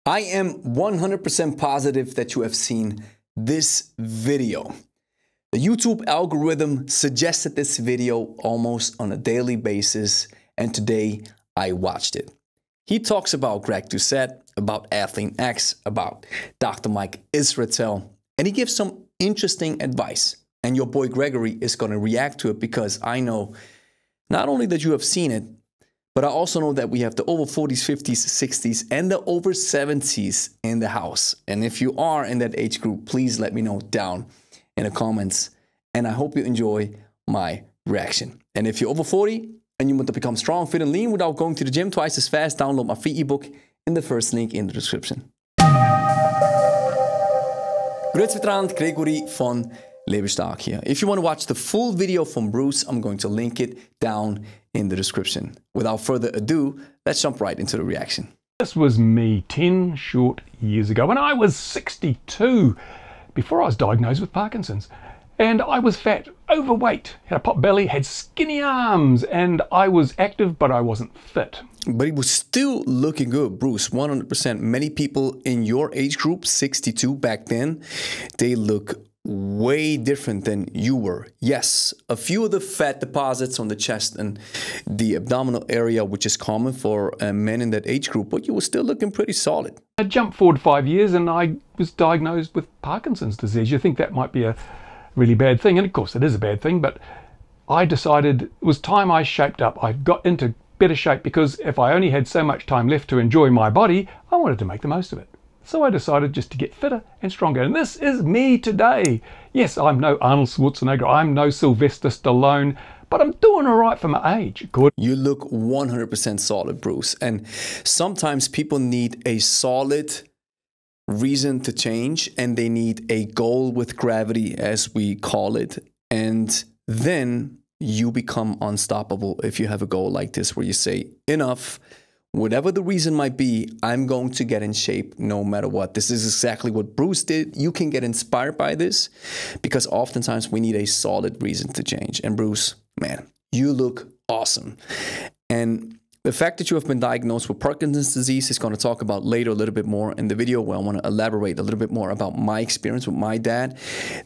I am 100% positive that you have seen this video. The YouTube algorithm suggested this video almost on a daily basis, and today I watched it. He talks about Greg Doucette, about Athlete X, about Dr. Mike Israetel, and he gives some interesting advice. And your boy Gregory is going to react to it because I know not only that you have seen it, but I also know that we have the over 40s, 50s, 60s, and the over 70s in the house. And if you are in that age group, please let me know down in the comments. And I hope you enjoy my reaction. And if you're over 40 and you want to become strong, fit, and lean without going to the gym twice as fast, download my free ebook in the first link in the description. Grüezi miteinander, Gregory von Lebe Stark here. If you want to watch the full video from Bruce, I'm going to link it down in the description. Without further ado, let's jump right into the reaction. This was me 10 short years ago when I was 62, before I was diagnosed with Parkinson's. And I was fat, overweight, had a pot belly, had skinny arms, and I was active, but I wasn't fit. But he was still looking good, Bruce, 100%. Many people in your age group, 62 back then, they look way different than you were. Yes, a few of the fat deposits on the chest and the abdominal area, which is common for men in that age group, but you were still looking pretty solid. I jumped forward 5 years and I was diagnosed with Parkinson's disease. You think that might be a really bad thing, and of course it is a bad thing, but I decided it was time I shaped up. I got into better shape because if I only had so much time left to enjoy my body, I wanted to make the most of it. So I decided just to get fitter and stronger. And this is me today. Yes, I'm no Arnold Schwarzenegger. I'm no Sylvester Stallone, but I'm doing all right for my age. Good. You look 100% solid, Bruce. And sometimes people need a solid reason to change, and they need a goal with gravity, as we call it. And then you become unstoppable if you have a goal like this where you say, enough. Whatever the reason might be, I'm going to get in shape no matter what. This is exactly what Bruce did. You can get inspired by this because oftentimes we need a solid reason to change. And Bruce, man, you look awesome. And the fact that you have been diagnosed with Parkinson's disease is going to talk about later a little bit more in the video where I want to elaborate a little bit more about my experience with my dad.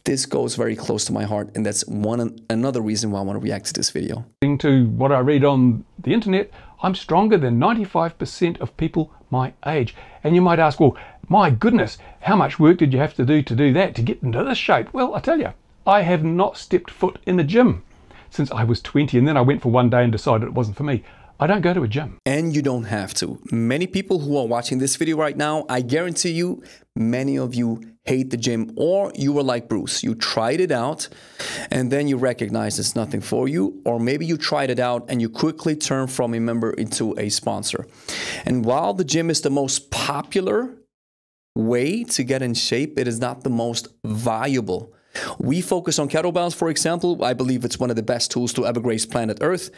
This goes very close to my heart, and that's another reason why I want to react to this video. To what I read on the internet, I'm stronger than 95% of people my age. And you might ask, well, my goodness, how much work did you have to do that, to get into this shape? Well, I tell you, I have not stepped foot in the gym since I was 20, and then I went for one day and decided it wasn't for me. I don't go to a gym. And you don't have to. Many people who are watching this video right now, I guarantee you, many of you hate the gym, or you were like Bruce. You tried it out and then you recognize it's nothing for you, or maybe you tried it out and you quickly turned from a member into a sponsor. And while the gym is the most popular way to get in shape, it is not the most valuable. We focus on kettlebells, for example. I believe it's one of the best tools to ever grace planet Earth.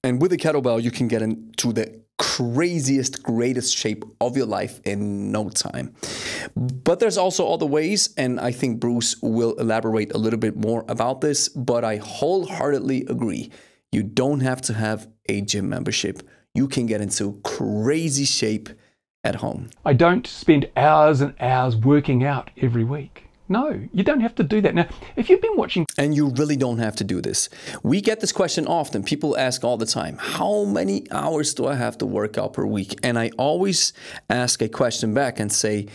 And with a kettlebell, you can get into the craziest, greatest shape of your life in no time. But there's also other ways, and I think Bruce will elaborate a little bit more about this, but I wholeheartedly agree. You don't have to have a gym membership. You can get into crazy shape at home. I don't spend hours and hours working out every week. No, you don't have to do that. Now, if you've been watching... And you really don't have to do this. We get this question often. People ask all the time, how many hours do I have to work out per week? And I always ask a question back and say,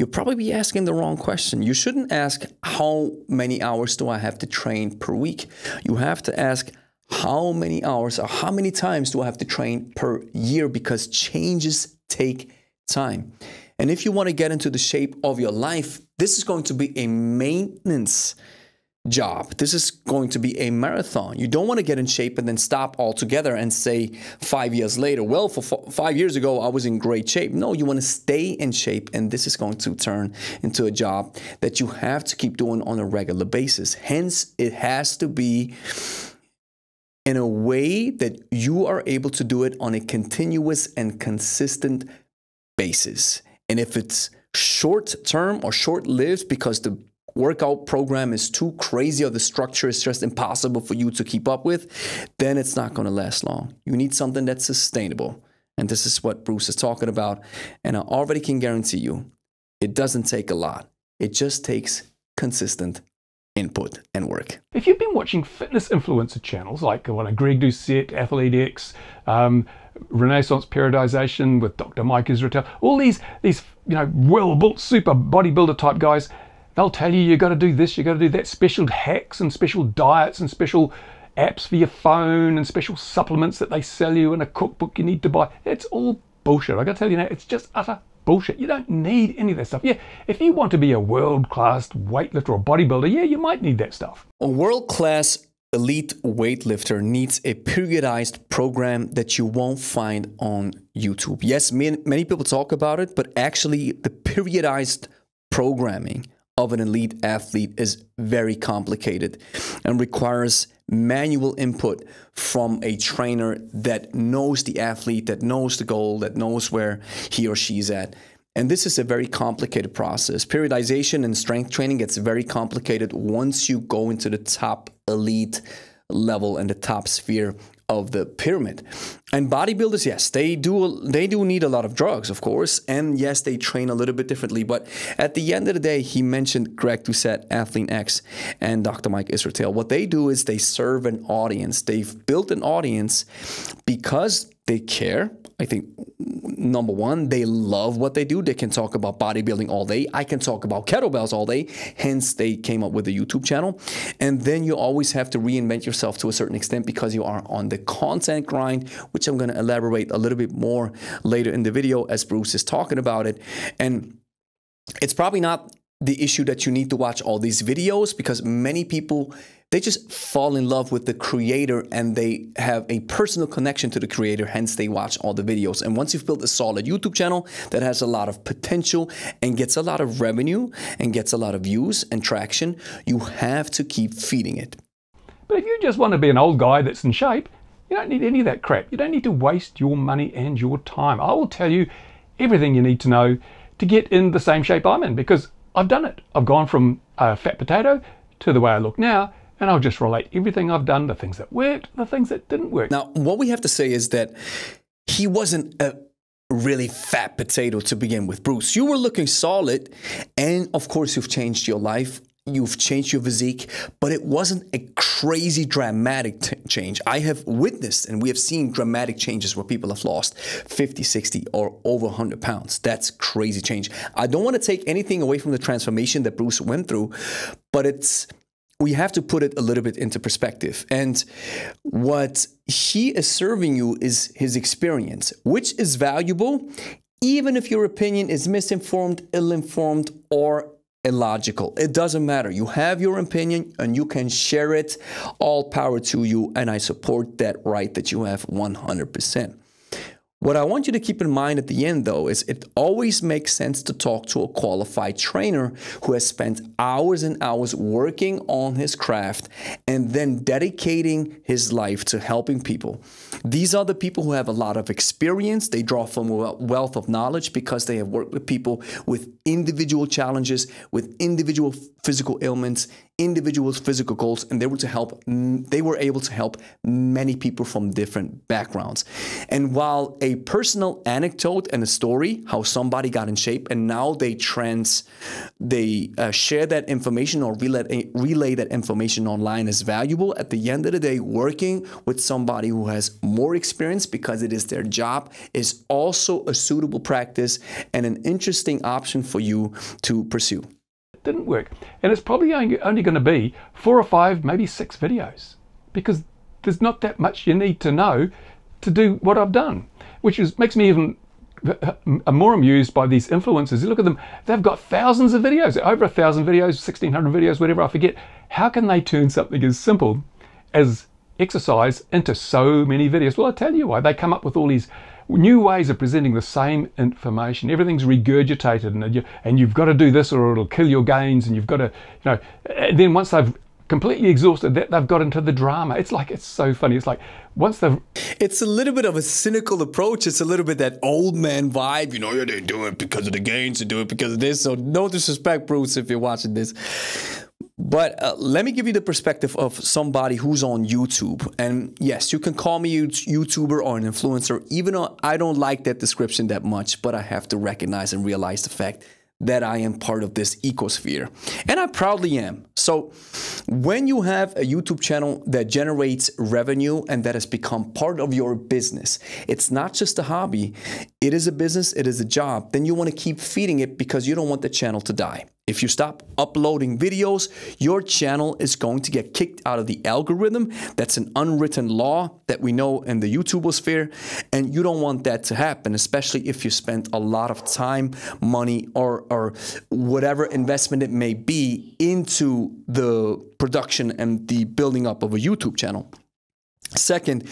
you'll probably be asking the wrong question. You shouldn't ask, how many hours do I have to train per week? You have to ask, how many hours or how many times do I have to train per year? Because changes take time. And if you want to get into the shape of your life, this is going to be a maintenance job. This is going to be a marathon. You don't want to get in shape and then stop altogether and say 5 years later, well, for 5 years ago, I was in great shape. No, you want to stay in shape, and this is going to turn into a job that you have to keep doing on a regular basis. Hence, it has to be in a way that you are able to do it on a continuous and consistent basis. And if it's short term or short lived because the workout program is too crazy or the structure is just impossible for you to keep up with, then it's not going to last long. You need something that's sustainable. And this is what Bruce is talking about. And I already can guarantee you, it doesn't take a lot. It just takes consistent input and work. If you've been watching fitness influencer channels like Greg Doucette, Athlete X, Renaissance Periodization with Dr. Mike Israetel, all these well-built super bodybuilder type guys, they'll tell you got to do this, you got to do that, special hacks and special diets and special apps for your phone and special supplements that they sell you in a cookbook you need to buy. It's all bullshit. I got to tell you now, it's just utter bullshit. You don't need any of that stuff. Yeah, if you want to be a world-class weightlifter or bodybuilder, yeah, you might need that stuff. A world-class elite weightlifter needs a periodized program that you won't find on YouTube. Yes, many people talk about it, but actually the periodized programming of an elite athlete is very complicated and requires manual input from a trainer that knows the athlete, that knows the goal, that knows where he or she is at. And this is a very complicated process. Periodization and strength training gets very complicated once you go into the top elite level and the top sphere of the pyramid. And bodybuilders, yes, they do need a lot of drugs, of course, and yes, they train a little bit differently. But at the end of the day, he mentioned Greg Doucette, Athlete X, and Dr. Mike Israetel. What they do is they serve an audience. They've built an audience because they care. I think, number one, they love what they do. They can talk about bodybuilding all day. I can talk about kettlebells all day. Hence, they came up with a YouTube channel. And then you always have to reinvent yourself to a certain extent because you are on the content grind, which I'm going to elaborate a little bit more later in the video as Bruce is talking about it. And it's probably not the issue that you need to watch all these videos because many people, they just fall in love with the creator and they have a personal connection to the creator, hence they watch all the videos. And once you've built a solid YouTube channel that has a lot of potential and gets a lot of revenue and gets a lot of views and traction, you have to keep feeding it. But if you just want to be an old guy that's in shape, you don't need any of that crap. You don't need to waste your money and your time. I will tell you everything you need to know to get in the same shape I'm in because I've done it. I've gone from a fat potato to the way I look now, and I'll just relate everything I've done, the things that worked, the things that didn't work. Now, what we have to say is that he wasn't a really fat potato to begin with, Bruce. You were looking solid, and of course, you've changed your life. You've changed your physique, but it wasn't a crazy dramatic change. I have witnessed and we have seen dramatic changes where people have lost 50, 60 or over 100 pounds. That's crazy change. I don't want to take anything away from the transformation that Bruce went through, but we have to put it a little bit into perspective. And what he is serving you is his experience, which is valuable, even if your opinion is misinformed, ill-informed, or illogical. It doesn't matter. You have your opinion and you can share it. All power to you. And I support that right that you have 100%. What I want you to keep in mind at the end, though, is it always makes sense to talk to a qualified trainer who has spent hours and hours working on his craft and then dedicating his life to helping people. These are the people who have a lot of experience. They draw from a wealth of knowledge because they have worked with people with individual challenges, with individual physical ailments, individual physical goals, and they were able to help many people from different backgrounds. And while a personal anecdote and a story, how somebody got in shape, and now they share that information or relay that information online is valuable, at the end of the day, working with somebody who has more experience because it is their job is also a suitable practice and an interesting option for you to pursue. Didn't work, and it's probably only going to be 4 or 5, maybe 6 videos because there's not that much you need to know to do what I've done, which makes me even more amused by these influencers. You look at them, they've got thousands of videos, over 1,000 videos, 1,600 videos, whatever, I forget. How can they turn something as simple as exercise into so many videos? Well, I'll tell you why. They come up with all these new ways of presenting the same information. Everything's regurgitated, and you've got to do this or it'll kill your gains, and you've got to, then once they've completely exhausted that, they've got into the drama. It's so funny. It's like once they've... It's a little bit of a cynical approach. It's a little bit that old man vibe. They do it because of the gains, they do it because of this. So no disrespect, Bruce, if you're watching this. But let me give you the perspective of somebody who's on YouTube. And yes, you can call me a YouTuber or an influencer, even though I don't like that description that much, but I have to recognize and realize the fact that I am part of this ecosphere. And I proudly am. So when you have a YouTube channel that generates revenue and that has become part of your business, it's not just a hobby, it is a business, it is a job, then you want to keep feeding it because you don't want the channel to die. If you stop uploading videos, your channel is going to get kicked out of the algorithm. That's an unwritten law that we know in the YouTubeosphere, and you don't want that to happen, especially if you spent a lot of time, money, or whatever investment it may be into the production and the building up of a YouTube channel. Second,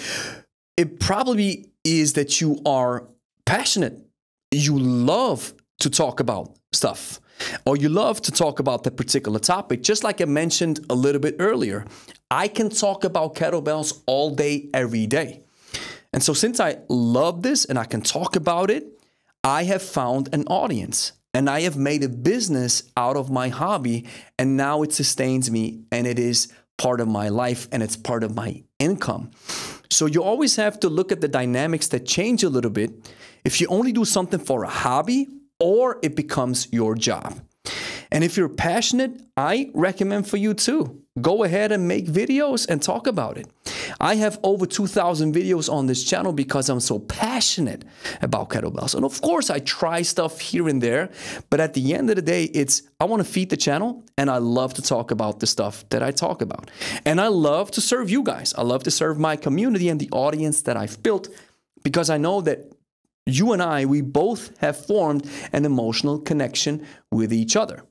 it probably is that you are passionate. You love to talk about stuff, or you love to talk about that particular topic. Just like I mentioned a little bit earlier, I can talk about kettlebells all day, every day. And so since I love this and I can talk about it, I have found an audience and I have made a business out of my hobby, and now it sustains me and it is part of my life and it's part of my income. So you always have to look at the dynamics that change a little bit if you only do something for a hobby or it becomes your job. And if you're passionate, I recommend for you too. Go ahead and make videos and talk about it. I have over 2,000 videos on this channel because I'm so passionate about kettlebells. And of course, I try stuff here and there, but at the end of the day, I want to feed the channel and I love to talk about the stuff that I talk about. And I love to serve you guys. I love to serve my community and the audience that I've built, because I know that you and I, we both have formed an emotional connection with each other.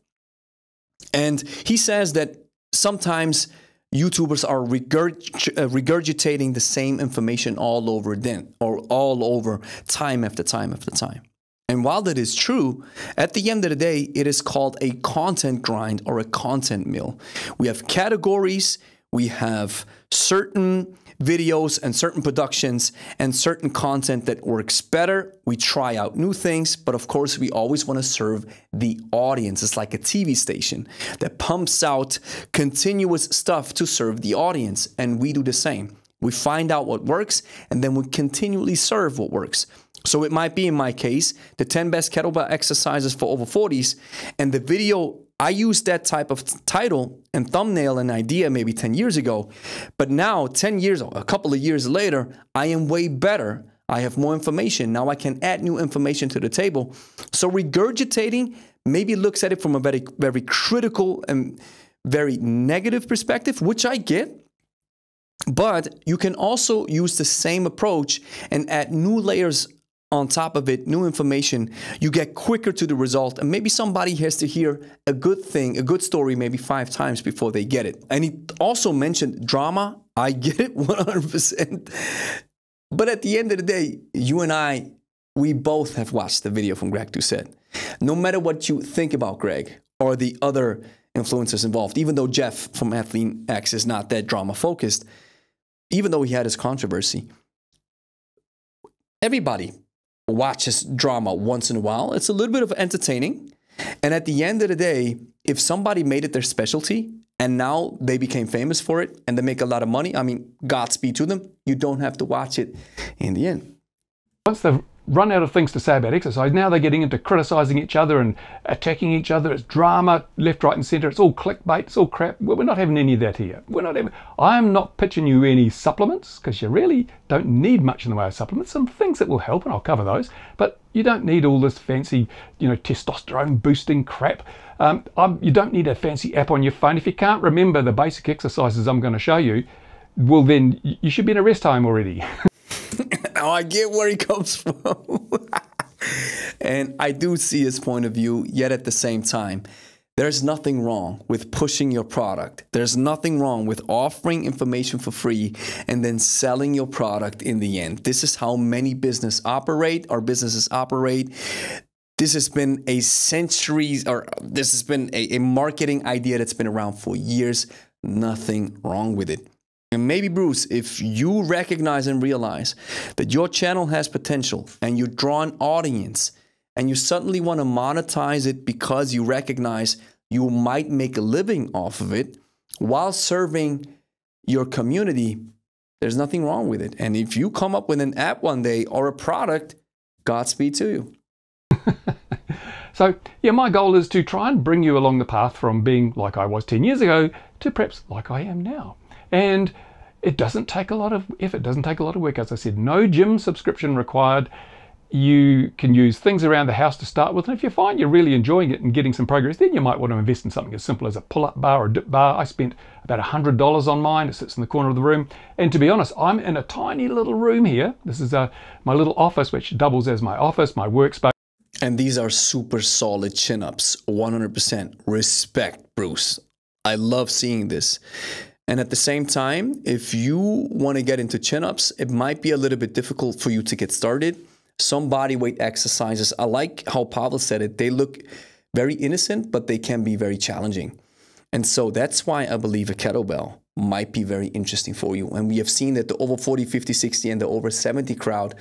And he says that sometimes YouTubers are regurgitating the same information all over time after time after time. And while that is true, at the end of the day, it is called a content grind or a content mill. We have categories, we have certain videos and certain productions and certain content that works better. We try out new things, but of course we always want to serve the audience. It's like a TV station that pumps out continuous stuff to serve the audience, and we do the same. We find out what works and then we continually serve what works. So it might be, in my case, the 10 best kettlebell exercises for over 40s, and the video, I used that type of title and thumbnail and idea maybe 10 years ago, but now 10 years, a couple of years later, I am way better. I have more information. Now I can add new information to the table. So regurgitating maybe looks at it from a very, very critical and very negative perspective, which I get. But you can also use the same approach and add new layers on top of it, new information. You get quicker to the result, and maybe somebody has to hear a good thing, a good story, maybe 5 times before they get it. And he also mentioned drama. I get it 100%. But at the end of the day, you and I, we both have watched the video from Greg Doucette. No matter what you think about Greg or the other influencers involved, even though Jeff from Athlete X is not that drama focused, even though he had his controversy, everybody watches drama once in a while. It's a little bit of entertaining. And at the end of the day, if somebody made it their specialty and now they became famous for it and they make a lot of money, I mean, Godspeed to them. You don't have to watch it in the end. Once they've run out of things to say about exercise, now they're getting into criticizing each other and attacking each other. It's drama, left, right and center. It's all clickbait. It's all crap. We're not having any of that here. I'm not pitching you any supplements, because you really don't need much in the way of supplements. Some things that will help, and I'll cover those, but you don't need all this fancy, testosterone boosting crap. You don't need a fancy app on your phone. If you can't remember the basic exercises I'm going to show you, well then you should be in a rest home already. Now I get where he comes from. And I do see his point of view, yet at the same time, there's nothing wrong with pushing your product. There's nothing wrong with offering information for free and then selling your product in the end. This is how many businesses operate. This has been a centuries, or this has been a marketing idea that's been around for years. Nothing wrong with it. And maybe, Bruce, if you recognize and realize that your channel has potential and you draw an audience and you suddenly want to monetize it because you recognize you might make a living off of it while serving your community. There's nothing wrong with it. And if you come up with an app one day or a product, Godspeed to you. So yeah, my goal is to try and bring you along the path from being like I was 10 years ago to perhaps like I am now. And it doesn't take a lot of effort, doesn't take a lot of work. As I said, no gym subscription required. You can use things around the house to start with. And if you find you're really enjoying it and getting some progress, then you might want to invest in something as simple as a pull-up bar or a dip bar. I spent about $100 on mine. It sits in the corner of the room. And to be honest, I'm in a tiny little room here. This is my little office, which doubles as my office, my workspace. And these are super solid chin-ups, 100%. Respect, Bruce. I love seeing this. And at the same time, if you want to get into chin-ups, it might be a little bit difficult for you to get started. Some body weight exercises, I like how Pavel said it, they look very innocent, but they can be very challenging. And so that's why I believe a kettlebell might be very interesting for you. And we have seen that the over 40, 50, 60, and the over 70 crowd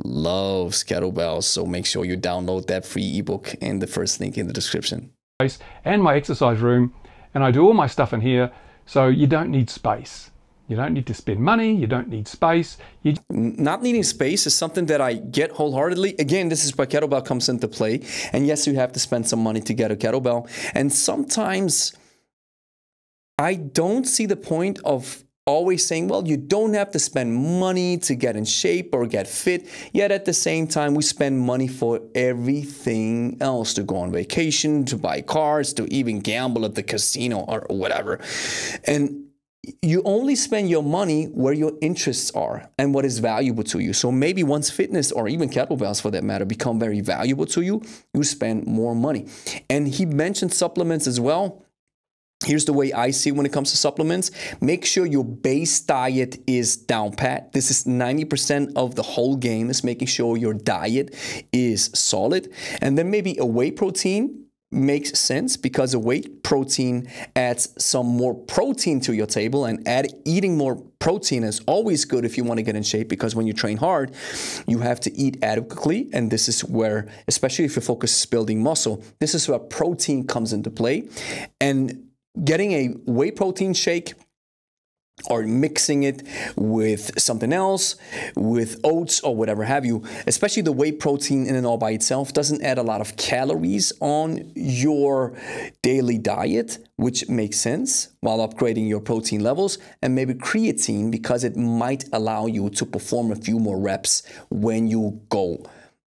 loves kettlebells. So make sure you download that free ebook in the first link in the description. And my exercise room. And I do all my stuff in here. So you don't need space. You don't need to spend money. You don't need space. Not needing space is something that I get wholeheartedly. Again, this is where kettlebell comes into play. And yes, you have to spend some money to get a kettlebell. And sometimes I don't see the point of always saying, well, you don't have to spend money to get in shape or get fit. Yet at the same time, we spend money for everything else, to go on vacation, to buy cars, to even gamble at the casino or whatever. And you only spend your money where your interests are and what is valuable to you. So maybe once fitness or even kettlebells for that matter become very valuable to you, you spend more money. And he mentioned supplements as well. Here's the way I see when it comes to supplements. Make sure your base diet is down pat. This is 90% of the whole game, is making sure your diet is solid. And then maybe a whey protein makes sense, because a whey protein adds some more protein to your table, and eating more protein is always good if you want to get in shape, because when you train hard, you have to eat adequately. And this is where, especially if your focus is building muscle, this is where protein comes into play. And getting a whey protein shake or mixing it with something else, with oats or whatever have you, especially the whey protein in and all by itself doesn't add a lot of calories on your daily diet, which makes sense, while upgrading your protein levels. And maybe creatine, because it might allow you to perform a few more reps when you go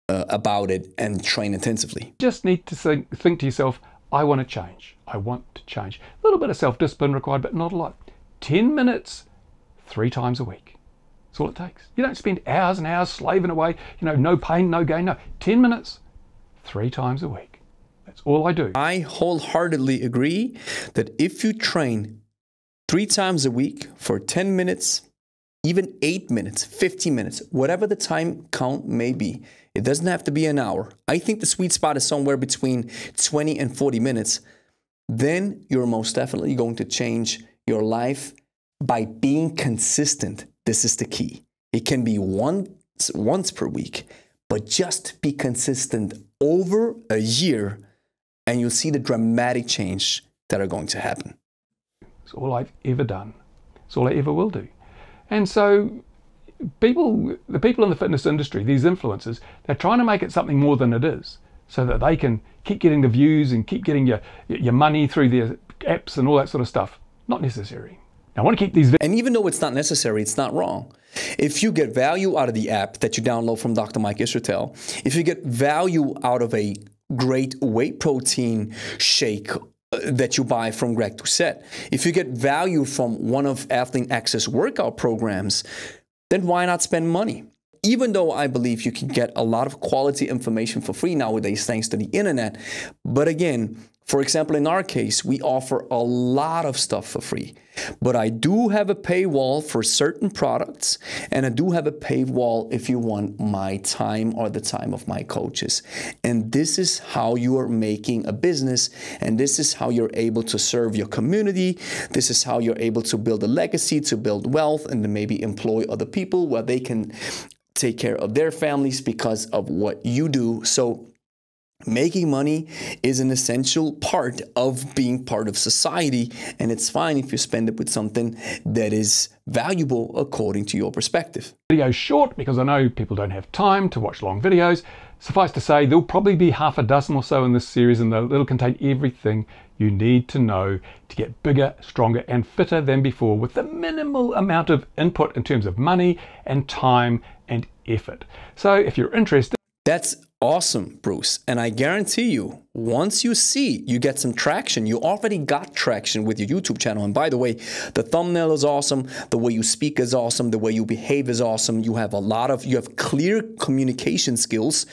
about it and train intensively. Just need to think to yourself, I want to change. I want to change. A little bit of self-discipline required, but not a lot. 10 minutes, 3 times a week. That's all it takes. You don't spend hours and hours slaving away, no pain, no gain. No, 10 minutes, 3 times a week. That's all I do. I wholeheartedly agree that if you train 3 times a week for 10 minutes, even 8 minutes, 15 minutes, whatever the time count may be, it doesn't have to be an hour. I think the sweet spot is somewhere between 20 and 40 minutes. Then you're most definitely going to change your life by being consistent. This is the key. It can be once per week, but just be consistent over a year, and you'll see the dramatic change that are going to happen. It's all I've ever done. It's all I ever will do. And so the people in the fitness industry, these influencers, they're trying to make it something more than it is, so that they can keep getting the views and keep getting your money through their apps and all that sort of stuff. Not necessary. I want to keep these. And even though it's not necessary, it's not wrong. If you get value out of the app that you download from Dr. Mike Israetel, if you get value out of a great whey protein shake that you buy from Greg Doucette, if you get value from one of Athlete Access workout programs, then why not spend money? Even though I believe you can get a lot of quality information for free nowadays thanks to the internet. But again, for example, in our case, we offer a lot of stuff for free. But I do have a paywall for certain products, and I do have a paywall if you want my time or the time of my coaches. And this is how you are making a business, and this is how you're able to serve your community. This is how you're able to build a legacy, to build wealth, and to maybe employ other people where they can take care of their families because of what you do. So Making money is an essential part of being part of society, and it's fine if you spend it with something that is valuable according to your perspective. Video short because I know people don't have time to watch long videos. Suffice to say, there'll probably be half a dozen or so in this series, and it'll contain everything you need to know to get bigger, stronger, and fitter than before with the minimal amount of input in terms of money and time and effort. So if you're interested, that's awesome, Bruce. And I guarantee you, once you see you get some traction, you already got traction with your YouTube channel. And by the way, the thumbnail is awesome. The way you speak is awesome. The way you behave is awesome. You have clear communication skills.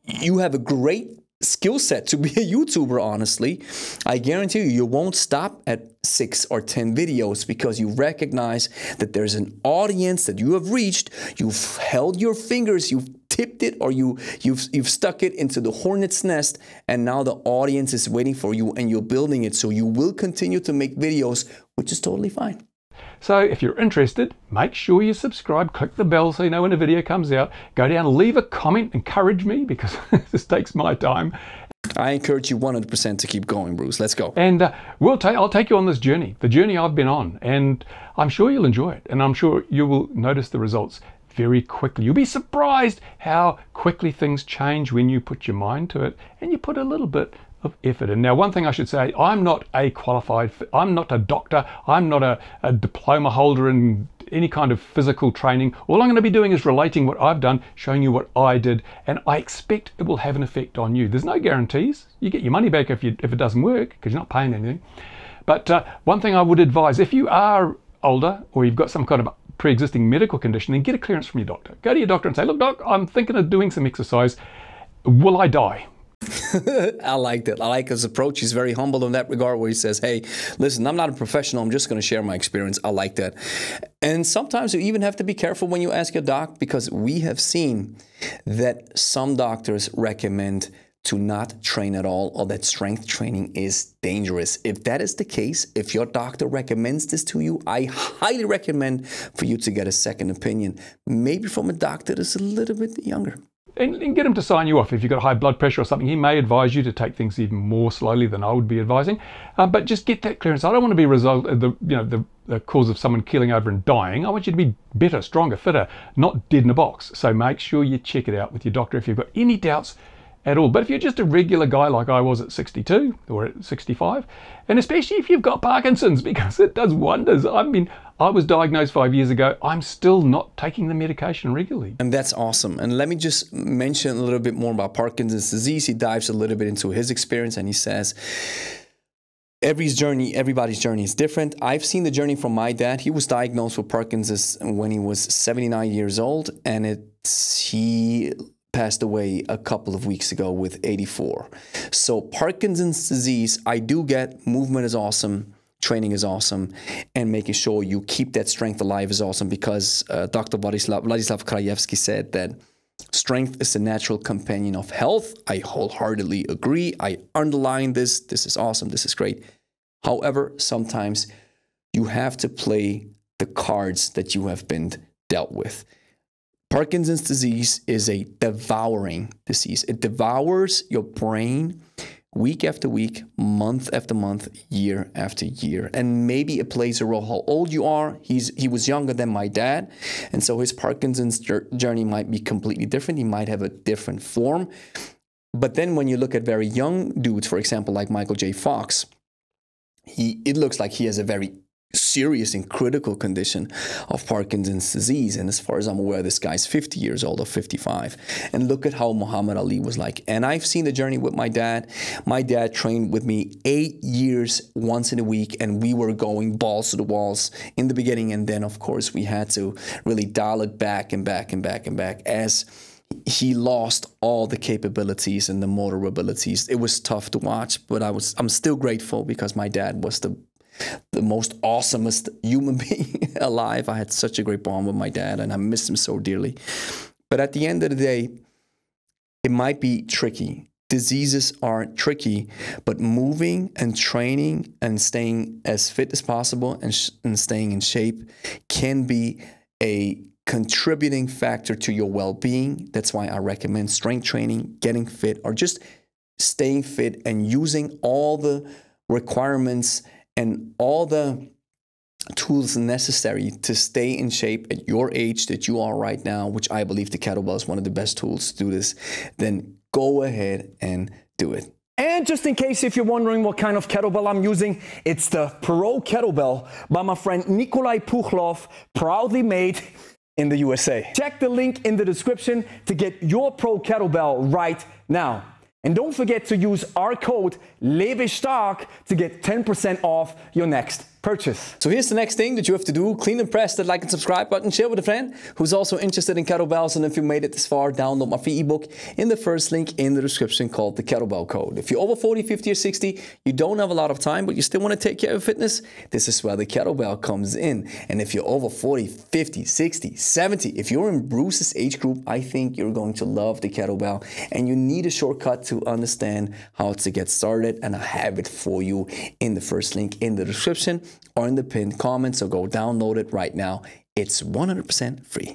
You have a great skill set to be a YouTuber, honestly. I guarantee you, you won't stop at 6 or 10 videos because you recognize that there's an audience that you have reached. You've held your fingers, you've tipped it, or you've stuck it into the hornet's nest, and now the audience is waiting for you and you're building it. So you will continue to make videos, which is totally fine. So if you're interested, make sure you subscribe, click the bell so you know when a video comes out. Go down, leave a comment, encourage me because this takes my time. I encourage you 100% to keep going, Bruce. Let's go. And I'll take you on this journey, the journey I've been on, and I'm sure you'll enjoy it. And I'm sure you will notice the results very quickly. You'll be surprised how quickly things change when you put your mind to it and you put a little bit of effort. And now one thing I should say, I'm not a doctor, I'm not a diploma holder in any kind of physical training. All I'm going to be doing is relating what I've done, showing you what I did, and I expect it will have an effect on you. There's no guarantees. You get your money back if it doesn't work because you're not paying anything. But one thing I would advise, if you are older or you've got some kind of pre-existing medical condition, then get a clearance from your doctor. Go to your doctor and say, look, doc, I'm thinking of doing some exercise. Will I die? I like that. I like his approach. He's very humble in that regard where he says, hey, listen, I'm not a professional. I'm just going to share my experience. I like that. And sometimes you even have to be careful when you ask your doc, because we have seen that some doctors recommend to not train at all, or that strength training is dangerous. If that is the case, if your doctor recommends this to you, I highly recommend for you to get a second opinion, maybe from a doctor that's a little bit younger. And get him to sign you off. If you've got high blood pressure or something, he may advise you to take things even more slowly than I would be advising. But just get that clearance. I don't want to be the cause of someone keeling over and dying. I want you to be better, stronger, fitter, not dead in a box. So make sure you check it out with your doctor if you've got any doubts at all. But if you're just a regular guy like I was at 62 or at 65, and especially if you've got Parkinson's, because it does wonders. I mean, I was diagnosed 5 years ago. I'm still not taking the medication regularly. And that's awesome. And let me just mention a little bit more about Parkinson's disease. He dives a little bit into his experience, and he says, everybody's journey is different. I've seen the journey from my dad. He was diagnosed with Parkinson's when he was 79 years old, and he passed away a couple of weeks ago with 84. So Parkinson's disease, I do get movement is awesome, training is awesome, and making sure you keep that strength alive is awesome, because Dr. Vladislav Krajewski said that strength is a natural companion of health. I wholeheartedly agree. I underline this. This is awesome. This is great. However, sometimes you have to play the cards that you have been dealt with. Parkinson's disease is a devouring disease. It devours your brain week after week, month after month, year after year. And maybe it plays a role how old you are. He was younger than my dad, and so his Parkinson's journey might be completely different. He might have a different form. But then when you look at very young dudes, for example, like Michael J. Fox, it looks like he has a very serious and critical condition of Parkinson's disease. And as far as I'm aware, this guy's 50 years old or 55. And look at how Muhammad Ali was like. And I've seen the journey with my dad. My dad trained with me 8 years, once in a week, and we were going balls to the walls in the beginning. And then, of course, we had to really dial it back and back and back and back as he lost all the capabilities and the motor abilities. It was tough to watch, but I'm still grateful, because my dad was the most awesomest human being alive. I had such a great bond with my dad, and I missed him so dearly. But at the end of the day, it might be tricky. Diseases are tricky, but moving and training and staying as fit as possible and staying in shape can be a contributing factor to your well-being. That's why I recommend strength training, getting fit, or just staying fit and using all the requirements and all the tools necessary to stay in shape at your age that you are right now, which I believe the kettlebell is one of the best tools to do this, then go ahead and do it. And just in case if you're wondering what kind of kettlebell I'm using, it's the Pro Kettlebell by my friend Nikolai Puchlov, proudly made in the USA. Check the link in the description to get your Pro Kettlebell right now. And don't forget to use our code LEBESTARK to get 10% off your next purchase. So here's the next thing that you have to do. Clean and press that like and subscribe button. Share with a friend who's also interested in kettlebells. And if you made it this far, download my free ebook in the first link in the description called the Kettlebell Code. If you're over 40, 50, or 60, you don't have a lot of time, but you still want to take care of your fitness, this is where the kettlebell comes in. And if you're over 40, 50, 60, 70, if you're in Bruce's age group, I think you're going to love the kettlebell. And you need a shortcut to understand how to get started. And I have it for you in the first link in the description or in the pinned comment. So go download it right now. It's 100% free.